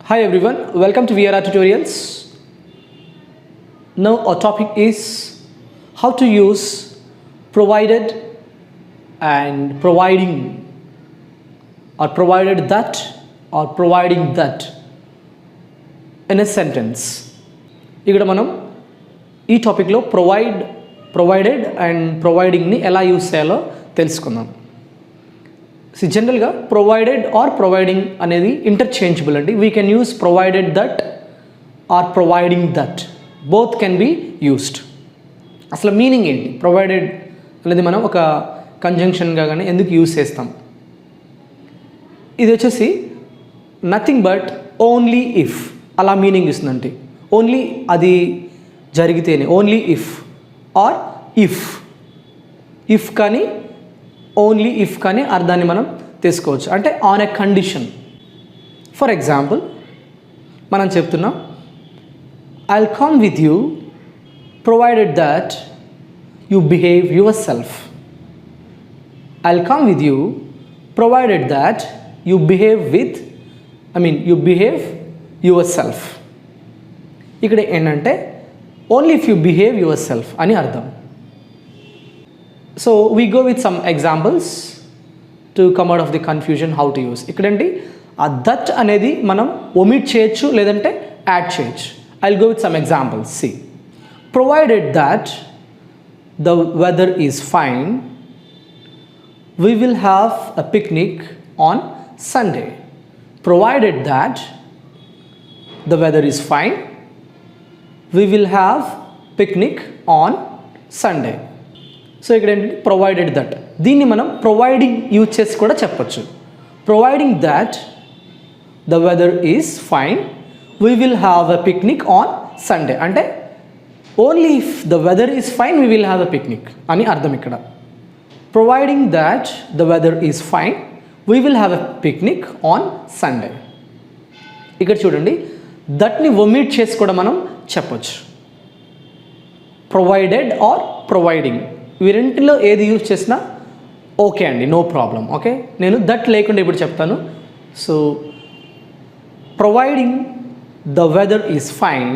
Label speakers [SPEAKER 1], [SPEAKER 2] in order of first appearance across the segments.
[SPEAKER 1] Hi everyone, welcome to VRR Tutorials. Now our topic is how to use provided and providing or provided that or providing that in a sentence. ఇక్కడ మనం ఈ టాపిక్లో provided and ప్రొవైడింగ్ని ఎలా use చేయాలో తెలుసుకుందాం. జనరల్గా provided or providing అనేది interchangeable అండి. We can use provided that or providing that, both can be used. అసలు మీనింగ్ ఏంటి? ప్రొవైడెడ్ అనేది మనం ఒక కంజంక్షన్గా కానీ ఎందుకు యూస్ చేస్తాం? ఇది వచ్చేసి నథింగ్ బట్ ఓన్లీ ఇఫ్ అలా మీనింగ్ ఇస్తుందంటే, ఓన్లీ అది జరిగితేనే, ఓన్లీ ఇఫ్ ఆర్ ఇఫ్ కానీ ఓన్లీ ఇఫ్ కానీ అర్థాన్ని మనం తీసుకోవచ్చు. అంటే on a condition. For example మనం చెప్తున్నాం, I'll come with you provided that you behave your self. I'll come with you provided that you behave you behave your self. ఇక్కడ ఏంటంటే only if you behave your self అని అర్థం. So we go with some examples to come out of the confusion how to use. ఇక్కడండి ఆ that అనేది మనం omit చేయొచ్చు లేదంటే add చేయొచ్చు. I'll go with some examples. See, provided that the weather is fine, we will have a picnic on Sunday. Provided that the weather is fine, we will have picnic on Sunday. So ఇక్కడ ఏంటంటే provided that, దీన్ని మనం providing use చేసి కూడా చెప్పచ్చు. Providing that the weather is fine, we will have a picnic on Sunday. అంటే only if the weather is fine we will have a picnic అని అర్థం. ఇక్కడ providing that the weather is fine we will have a picnic on Sunday. ఇక్కడ చూడండి, దట్ని omit చేసి కూడా మనం చెప్పచ్చు. ప్రొవైడెడ్ ఆర్ ప్రొవైడింగ్, వీరింటిలో ఏది యూజ్ చేసినా ఓకే అండి, నో ప్రాబ్లం. ఓకే, నేను దట్ లేకుండా ఇప్పుడు చెప్తాను. So providing the weather is fine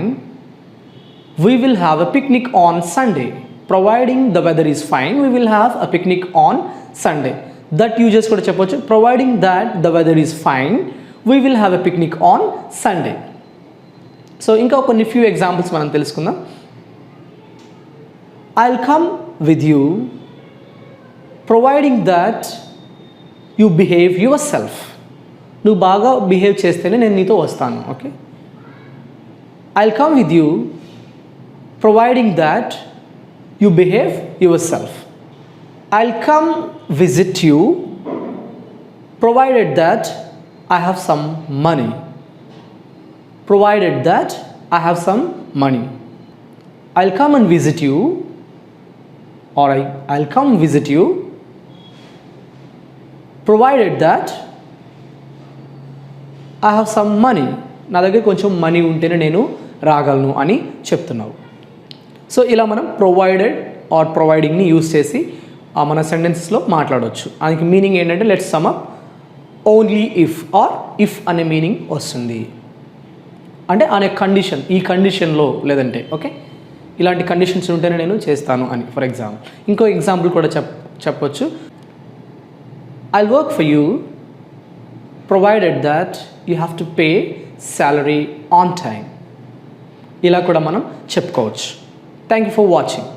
[SPEAKER 1] we will have a picnic on Sunday. Providing the weather is fine we will have a picnic on Sunday. That uses కూడా చెప్పవచ్చు. Providing that the weather is fine we will have a picnic on Sunday. So ఇంకా కొన్ని few examples మనం తెలుసుకుందాం. I'll come with you providing that you behave yourself. నువ్వు బాగా behave చేస్తేనే నేను నీతో వస్తాను. Okay, I'll come with you providing that you behave yourself. I'll come visit you provided that I have some money. Provided that I have some money. I'll come and visit you, or I'll come visit you provided that I have some money. నా దగ్గర కొంచెం money ఉంటేనే నేను రాగలను అని చెప్తున్నావు. So ఇలా మనం provided are ప్రొవైడింగ్ని use చేసి మన సెంటెన్సెస్లో మాట్లాడవచ్చు. దానికి మీనింగ్ ఏంటంటే, let's sum up, only if or if అనే మీనింగ్ వస్తుంది. అంటే అనే కండిషన్, ఈ కండిషన్లో లేదంటే, ఓకే ఇలాంటి కండిషన్స్ ఉంటేనే నేను చేస్తాను అని. ఫర్ ఎగ్జాంపుల్ ఇంకో ఎగ్జాంపుల్ కూడా చెప్పొచ్చు. I work for you provided that you have to pay salary on time. ఇలా కూడా మనం చెప్పుకోవచ్చు. Thank you for watching.